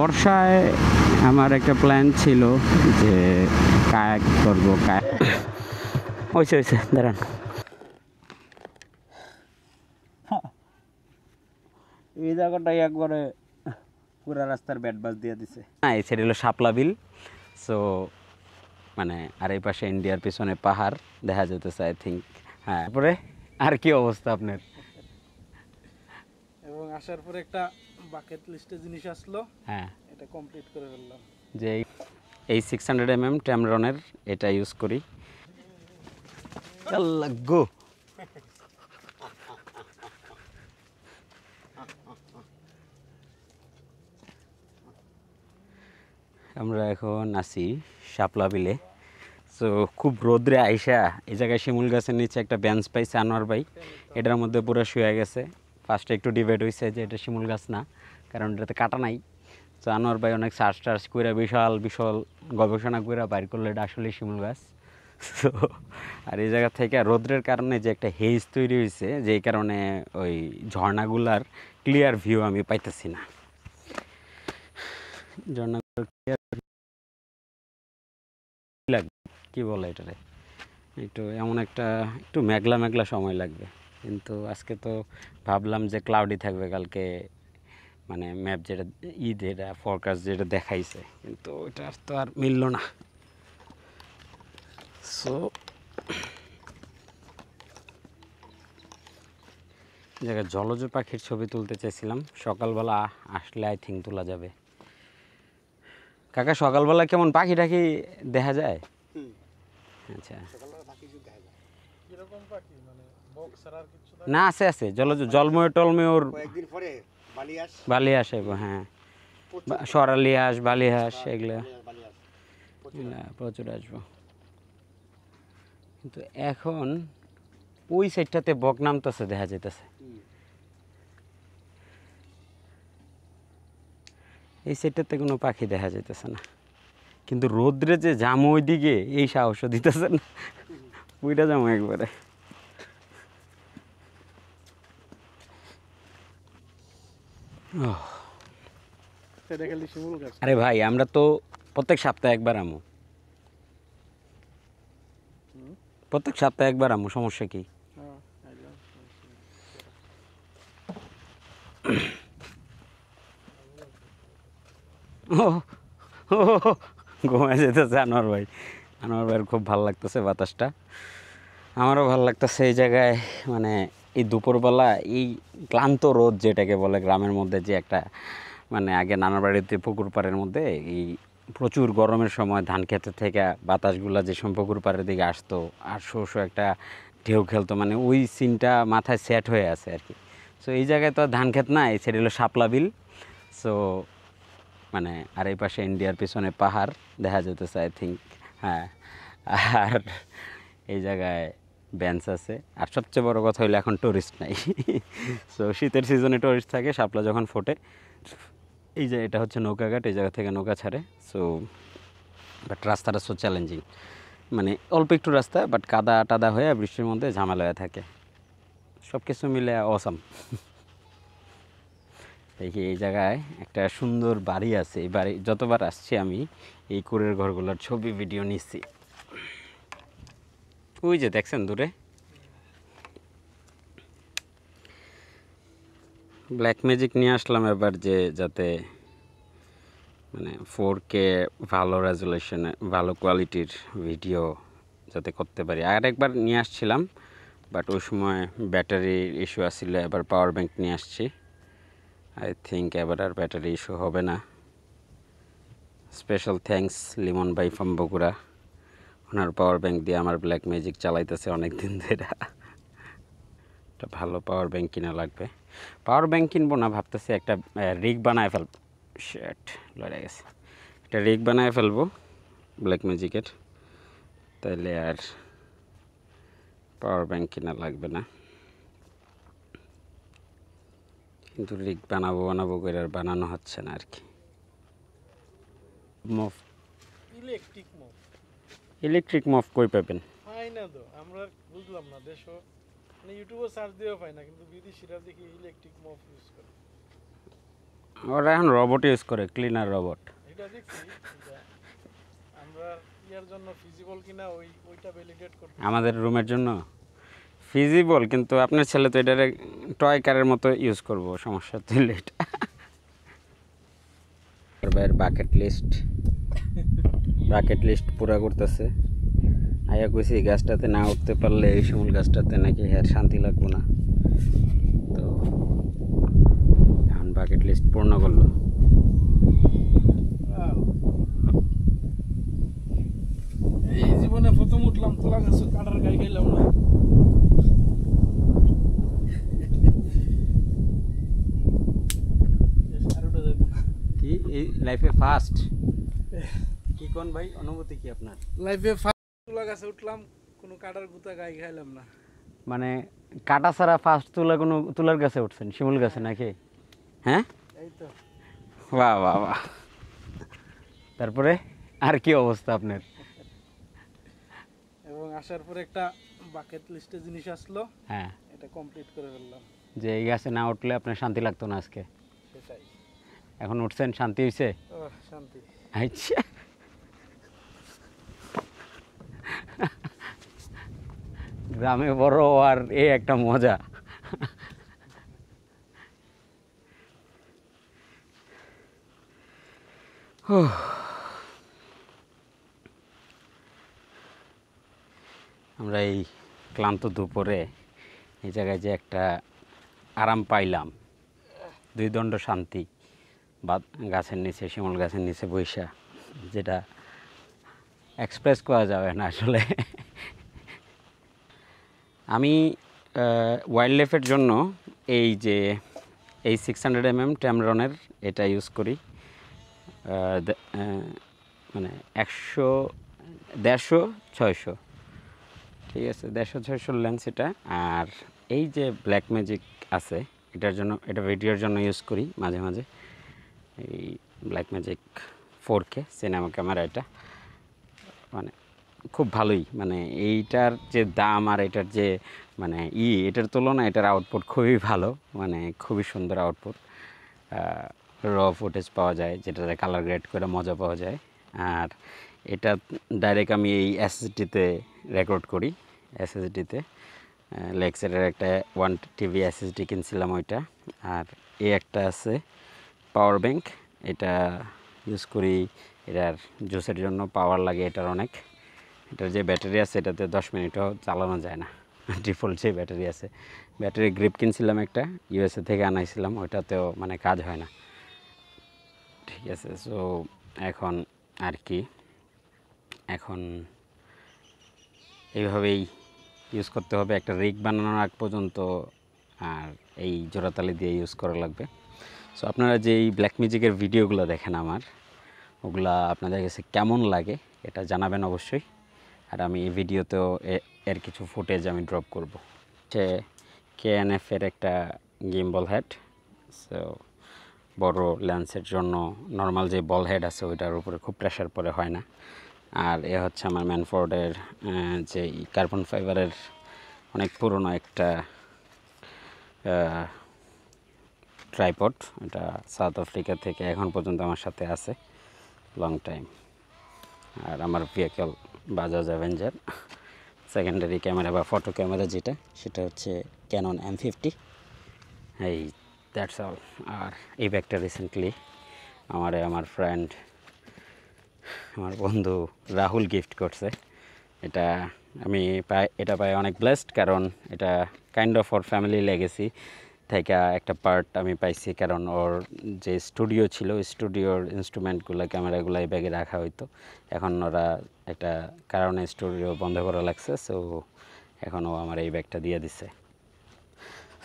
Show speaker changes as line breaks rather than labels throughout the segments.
বর্ষায় আমার একটা প্ল্যান ছিল যে কায়াক করবো। হয়েছে দাঁড়ান, এই জায়গাটাই একবারে পুরা রাস্তার ব্যাট বাস দিয়ে দিছে। হ্যাঁ, এই সাইড হলো শাপলা বিল। সো মানে আর এই পাশে ইন্ডিয়ার পিছনে পাহাড় দেখা যেতেছে আই থিঙ্ক। হ্যাঁ, তারপরে আর কি অবস্থা আপনার?
এবং আসার পরে একটা বাকেট লিস্টে জিনিস আসলো,
হ্যাঁ,
এটা কমপ্লিট করে ফেললাম।
যে এই 600 ট্যামরনের এটা ইউজ করি। গো আমরা এখন আছি শাপলা বিলে। সো খুব রোদ্রে আইসা এই জায়গায় শিমুল গাছের নিচে একটা বেঞ্চ পাইছে আনোয়ার ভাই, এটার মধ্যে পুরো শুয়ে গেছে। ফার্স্টে একটু ডিবেট হয়েছে যে এটা শিমুল গাছ না, কারণ এটাতে কাটা নাই। তো আনোয়ার ভাই অনেক সার্চ টার্চ করে বিশাল বিশাল গবেষণা করে বাইর করলো এটা আসলে শিমুল গাছ। তো আর এই জায়গা থেকে রোদ্রের কারণে যে একটা হেজ তৈরি হয়েছে, যেই কারণে ওই ঝর্ণাগুলার ক্লিয়ার ভিউ আমি পাইতেছি না। ঝর্ণাগুলোর ক্লিয়ার লাগবে কী বলে এটারে, একটু এমন একটা একটু মেঘলা মেঘলা সময় লাগবে। কিন্তু আজকে তো ভাবলাম যে ক্লাউডি থাকবে, কালকে মানে ম্যাপ যেটা যেটা ফরকাস্ট যেটা দেখাইছে, কিন্তু ওটা তো আর মিলল না। সো জায়গায় জলজ পাখির ছবি তুলতে চাইছিলাম, সকালবেলা আসলে আই থিঙ্ক তোলা যাবে। কাকা সকালবেলা কেমন পাখি টাখি দেখা যায়? আচ্ছা, না আছে আছে জলজ জলময় টলময়র বালি আসে। হ্যাঁ, সরালি হাঁস, বালি হাঁস, এগুলা প্রচুর আসবো। কিন্তু এখন ওই সাইডটাতে বক নামতেছে, দেখা যাইতেছে। এই সাইডটাতে কোনো পাখি দেখা যাইতেছে না, কিন্তু রোদ্রে যে জামো ওই দিকে এই সাহসও দিতেছে না, ওইটা জামো একবারে। আরে ভাই, আমরা তো প্রত্যেক সপ্তাহে একবার আমু, প্রত্যেক সপ্তাহে একবার আমু, সমস্যা কি? ঘুমায় যেতেছে আনোয়ার ভাই। আনোয়ার ভাইয়ের খুব ভালো লাগতেছে বাতাসটা, আমারও ভালো লাগতেছে এই জায়গায়। মানে এই দুপুরবেলা এই ক্লান্ত রোদ যেটাকে বলে গ্রামের মধ্যে, যে একটা মানে আগে নানার বাড়িতে পুকুর পাড়ের মধ্যে এই প্রচুর গরমের সময় ধান ক্ষেতের থেকে বাতাসগুলা যে সময় পুকুর পাড়ের দিকে আসতো আর শো একটা ঢেউ খেলতো, মানে ওই সিনটা মাথায় সেট হয়ে আছে আর কি। সো এই জায়গায় তো আর ধান ক্ষেত না, এই সাইড হলো শাপলা বিল। সো মানে আর এই পাশে ইন্ডিয়ার পিছনে পাহাড় দেখা যেতেছে আই থিঙ্ক। হ্যাঁ, আর এই জায়গায় বেঞ্চ আছে। আর সবচেয়ে বড় কথা হইলো এখন টুরিস্ট নাই। সো শীতের সিজনে টুরিস্ট থাকে, শাপলা যখন ফোটে। এই যে এটা হচ্ছে নৌকাঘাট, এই জায়গা থেকে নৌকা ছাড়ে। সো বাট রাস্তাটা সো চ্যালেঞ্জিং, মানে অল্প একটু রাস্তা, বাট কাদা টাদা হয়ে বৃষ্টির মধ্যে ঝামেলা হয়ে থাকে। সব কিছু মিলে অসাম। দেখি এই জায়গায় একটা সুন্দর বাড়ি আছে, এই বাড়ি যতবার আসছি আমি এই কুড়ের ঘরগুলোর ছবি ভিডিও নিচ্ছি। ওই যে দেখছেন দূরে ব্ল্যাক ম্যাজিক নিয়ে আসলাম এবার, যে যাতে মানে 4K ভালো রেজুলেশনে ভালো কোয়ালিটির ভিডিও যাতে করতে পারি। আর একবার নিয়ে আসছিলাম, বাট ওই সময় ব্যাটারির ইস্যু আসছিল, এবার পাওয়ার ব্যাংক নিয়ে আসছি। আই থিঙ্ক এবার আর ব্যাটারি ইস্যু হবে না। স্পেশাল থ্যাঙ্কস লিমন ভাই from Bogura, owner power bank দিয়ে আমার ব্ল্যাক ম্যাজিক চালাইতেছে অনেক দিন ধরে। একটা ভালো পাওয়ার ব্যাংক কিনা লাগবে। পাওয়ার ব্যাংক কিনবো না, ভাবতেছি একটা রিগ বানায় ফেলবো। শেট, লড়ে গেছে। একটা রিগ বানায় ফেলবো ব্ল্যাক ম্যাজিকের, তাইলে আর পাওয়ার ব্যাংক কিনা লাগবে না। কিন্তু রিগ বানাবো করে আর বানানো হচ্ছে না আর কি। মফ, ইলেকট্রিক মফ কই পাবেন?
পাই না তো, আমরা বুঝলাম না। দেশ মানে ইউটিউবে সার্চ দিয়েও পাই না, কিন্তু বিদেশিরা দেখি ইলেকট্রিক মফ ইউজ করে।
ওরা এখন রোবট ইউজ করে, ক্লিনার রোবট।
এটা দেখছি যে আমরা ইয়ার জন্য ফিজিবল কিনা ওইটা ভ্যালিডেট করতে।
আমাদের রুমের জন্য ফিজিবল, কিন্তু আপনার ছেলে তো এটারে টয় কারের মতো ইউজ করবো, সমস্যা তুললে এটা। বাকেট লিস্ট পুরা করতেছে। আয়া কইছি এই গাছটাতে না উঠতে পারলে এই শিমুল গাছটাতে নাকি আর শান্তি লাগবো না, তো এখন বাকেট লিস্ট পূর্ণ করলো।
এই জীবনে প্রথম উঠলাম তোলা গাছ, কাটার গায়ে গেলাম না।
কি এই লাইফে ফার্স্ট কি কোন ভাই, অনুভূতি কি আপনার?
লাইফে ফার্স্ট তোলা গাছে উঠলাম, কোনো কাটার গুতা গায়ে খাইলাম না।
মানে কাটা ছাড়া ফার্স্ট তুলার গাছে উঠছেন, শিমুল গাছে নাকি? হ্যাঁ,
এই তো।
বাহ বাহ বাহ। তারপরে আর কি অবস্থা আপনার?
এবং আসার পরে একটা বাকেট লিস্টে জিনিস আসলো,
হ্যাঁ,
এটা কমপ্লিট করে ফেললাম।
যে এই গাছে না উঠলে আপনার শান্তি লাগতো না আজকে,
সেটাই।
এখন উঠছেন, শান্তি হয়েছে?
শান্তি।
আচ্ছা, গ্রামে বড় আর এই একটা মজা। আমরা এই ক্লান্ত দুপুরে এই জায়গায় যে একটা আরাম পাইলাম, দুই দণ্ড শান্তি, বা গাছের নিচে, শিমুল গাছের নিচে বৈশা, যেটা এক্সপ্রেস করা যাবে না আসলে। আমি ওয়াইল্ড লাইফের জন্য এই যে এই 600mm ট্যামরনের এটা ইউজ করি, মানে 100, 150, 600, ঠিক আছে, 150, 600 লেন্স এটা। আর এই যে ব্ল্যাক ম্যাজিক আছে, এটার জন্য, এটা ভিডিওর জন্য ইউজ করি মাঝে মাঝে, এই black magic 4K cinema camera. এটা মানে খুব ভালোই, মানে এইটার যে দাম আর এটার যে মানে এটার তুলনায় এটার আউটপুট খুবই ভালো, মানে খুবই সুন্দর আউটপুট। র ফুটেজ পাওয়া যায়, যেটাতে কালার গ্রেড করে মজা পাওয়া যায়। আর এটা ডাইরেক্ট আমি এই এসএসডিতে রেকর্ড করি, এসএসডিতে লেক্সারের একটা 1 টিবি এসএসডি কিনছিলাম ওইটা। আর এই একটা আছে পাওয়ার ব্যাংক, এটা ইউজ করি, এটার জুসের জন্য পাওয়ার লাগে এটার অনেক। এটার যে ব্যাটারি আছে এটাতে 10 মিনিটও চালানো যায় না, ডিফল্ট যে ব্যাটারি আছে। ব্যাটারি গ্রিপ কিনছিলাম একটা, ইউএসএ থেকে আনাইছিলাম, ওইটাতেও মানে কাজ হয় না, ঠিক আছে। সো এখন আর কি, এখন এইভাবেই ইউজ করতে হবে, একটা রিগ বানানোর আগ পর্যন্ত, আর এই জোড়াতালি দিয়ে ইউজ করা লাগবে। সো আপনারা যে এই ব্ল্যাক ম্যাজিকের ভিডিওগুলো দেখেন আমার, ওগুলা আপনাদের কাছে কেমন লাগে এটা জানাবেন অবশ্যই। আর আমি এই ভিডিওতেও এর কিছু ফুটেজ আমি ড্রপ করব। সে KNF-এর একটা গিম্বল হেড, সো বড় লেন্সের জন্য নর্মাল যে বল হেড আছে ওইটার উপরে খুব প্রেশার পরে হয় না। আর এ হচ্ছে আমার ম্যানফোর্ডের যে কার্বন ফাইবারের অনেক পুরনো একটা ট্রাইপড, এটা সাউথ আফ্রিকা থেকে এখন পর্যন্ত আমার সাথে আছে লং টাইম। আর আমার vehicle Bajaj Avenger, secondary camera বা ফটো ক্যামেরা যেটা, সেটা হচ্ছে ক্যানন M50। এই দ্যাটস অল। আর এই ব্যাগটা রিসেন্টলি আমার ফ্রেন্ড, আমার বন্ধু রাহুল গিফট করছে। এটা আমি এটা পাই অনেক ব্লেসড, কারণ এটা kind of or family legacy থেকে একটা পার্ট আমি পাইছি। কারণ ওর যে স্টুডিও ছিল, স্টুডিওর ইনস্ট্রুমেন্টগুলো, ক্যামেরাগুলো এই ব্যাগে রাখা হইতো। এখন ওরা একটা কারণে স্টুডিও বন্ধ করা লাগছে, সো এখন ও আমার এই ব্যাগটা দিয়ে দিছে।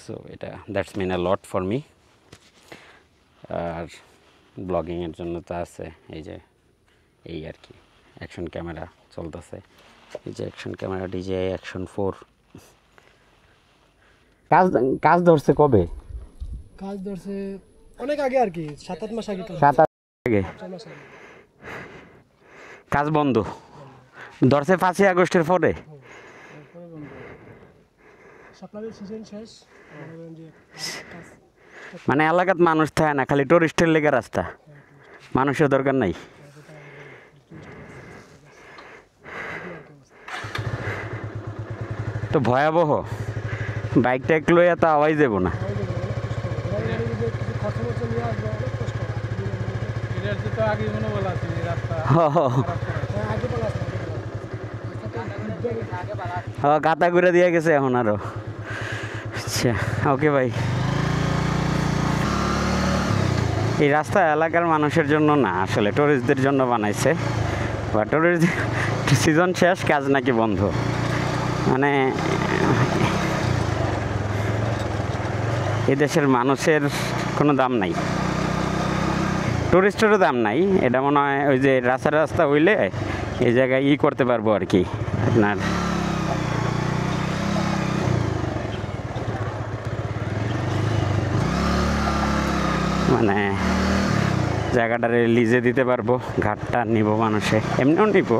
সো এটা that's mean a lot for me. আর ব্লগিংয়ের জন্য তো আছে এই যে এই আর কি অ্যাকশন ক্যামেরা চলতেছে, এই যে অ্যাকশন ক্যামেরা DJI Action 4। কাজ ধরছে কবে?
কাজ ধরছে অনেক আগে আর কি, 7-8 মাস আগে।
7-8 আগে
8 মাস আগে
কাজ বন্ধ ধরছে, 5ই আগস্টের পরে।
সাপ্লাইয়ের সিজন শেষ, কাজ
মানে এলাকাত মানুষ থাকে না, খালি টুরিস্টের লেগে রাস্তা, মানুষের দরকার নাই। তো ভয়াবহ, বাইক টাইক লইয়া তো আওয়াই যাব না।
এটার যে তো আগে মনে বলা আছে যে রাস্তা
গাতা ঘুরে দিয়ে গেছে এখন আরো। আচ্ছা ওকে ভাই, এই রাস্তা এলাকার মানুষের জন্য না, আসলে টুরিস্টদের জন্য বানাইছে। বা টুরিস্ট সিজন শেষ, কাজ নাকি বন্ধ, মানে এদেশের মানুষের কোনো দাম নাই, টুরিস্টেরও দাম নাই। এটা মনে হয় ওই যে রাস্তা হইলে এই জায়গায় করতে পারবো আর কি, আপনার মানে জায়গাটারে লিজে দিতে পারবো, ঘাটটা নিব মানুষে, এমনিও নিব।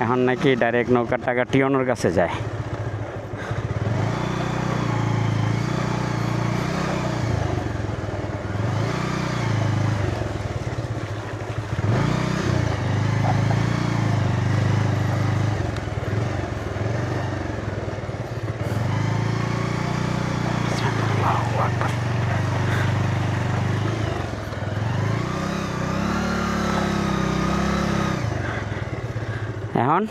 এখন নাকি ডাইরেক্ট নৌকার টাকা টিওনোর কাছে যায়। এখন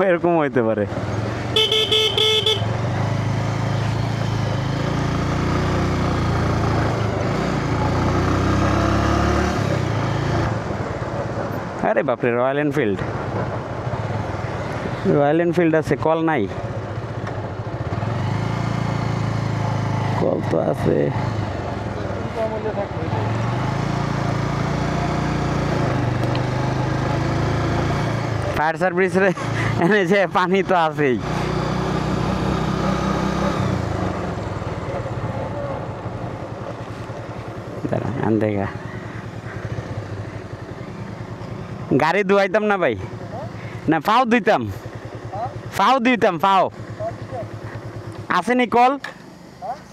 এরকম হইতে পারে। আরে বাপরে, রয়্যাল এনফিল্ড, রয়্যাল এনফিল্ড আছে, কল নাই? কল তো আছে। ফায়ার সার্ভিসের এনে যে পানি তো আছেই। দাঁড়া দেখা, গাড়ি ধুয়াইতাম না ভাই, না পাও দিতাম, পাও আসেনি? কল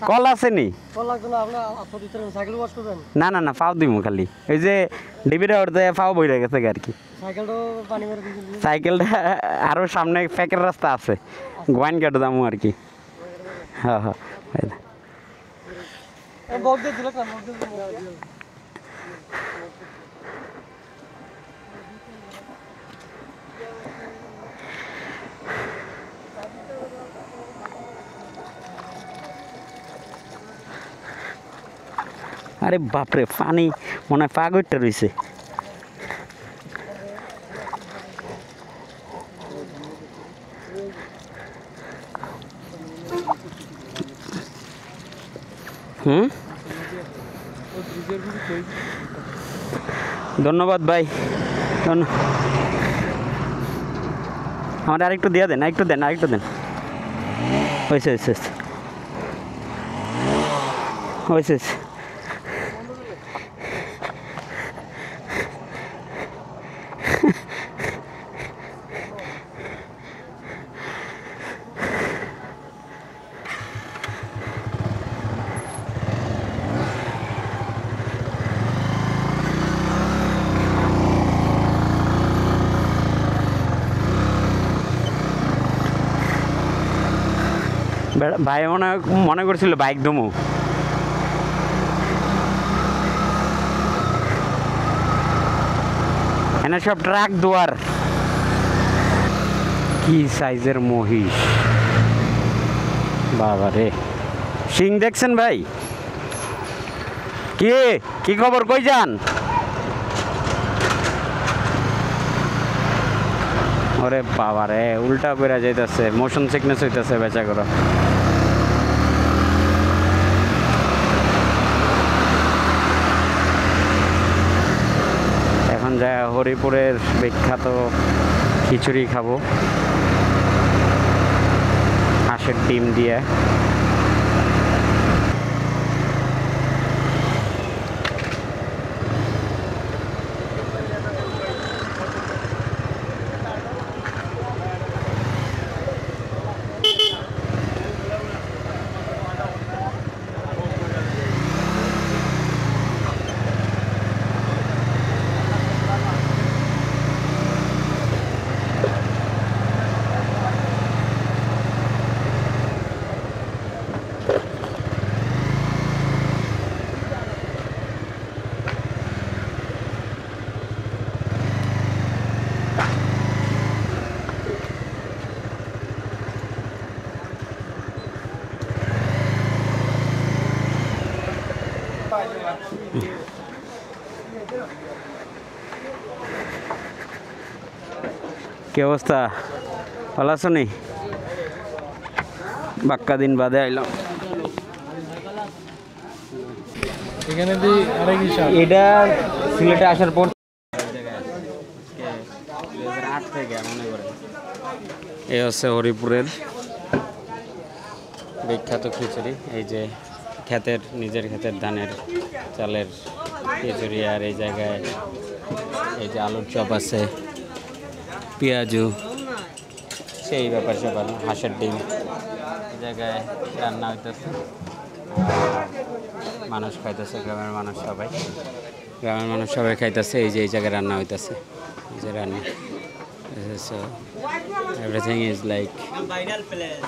কল আসেনি? না না না, পাও দিমু খালি, ওই যে ডিবিটা উঠতে পাও বইরে গেছে আর কি। সাইকেলটা আরো সামনে প্যাকের রাস্তা আছে, গোয়াইন কাটে দামু আর কি। হ্যাঁ হ্যাঁ, আরে বাপরে, পানি মনে হয় পা গইটা রয়েছে। ধন্যবাদ ভাই, আমার আরেকটু দিয়ে দেন, আরেকটু দেন, হয়েছে ভাই মনে করছিল বাইক দমু, এনে সব ট্রাক দুয়ার। কি সাইজের মহিষ বাবা রে! সিং দেখছেন ভাই? কি খবর, কই যান? ওরে বাবা রে, উল্টা করে যাইতেছে, মোশন সিকনেস হইতেছে বেচা করে। এখন যা হরিপুরের বিখ্যাত খিচুড়ি খাবো হাঁসের ডিম দিয়ে। কি অবস্থা? ভালো আছো নি? বাক্কা দিন বাদে আইলাম।
এখানে দি আরেক হিসাব।
এটা সিলেটে আসার পর থেকে মনে করে এই হচ্ছে হরিপুরের বিখ্যাত খিচুড়ি। এই যে নিজের ক্ষেতের ধানের চালের খিচুড়ি। আর এই জায়গায় এই যে আলুর চপ আছে, পেঁয়াজু, সেই ব্যাপার স্যাপার, হাঁসের ডিম এই জায়গায় রান্না হইতেছে। মানুষ খাইতেছে, গ্রামের মানুষ সবাই খাইতেছে। এই যে এই জায়গায় রান্না হইতেছে, এই যে রান্না। So everything is like viral place.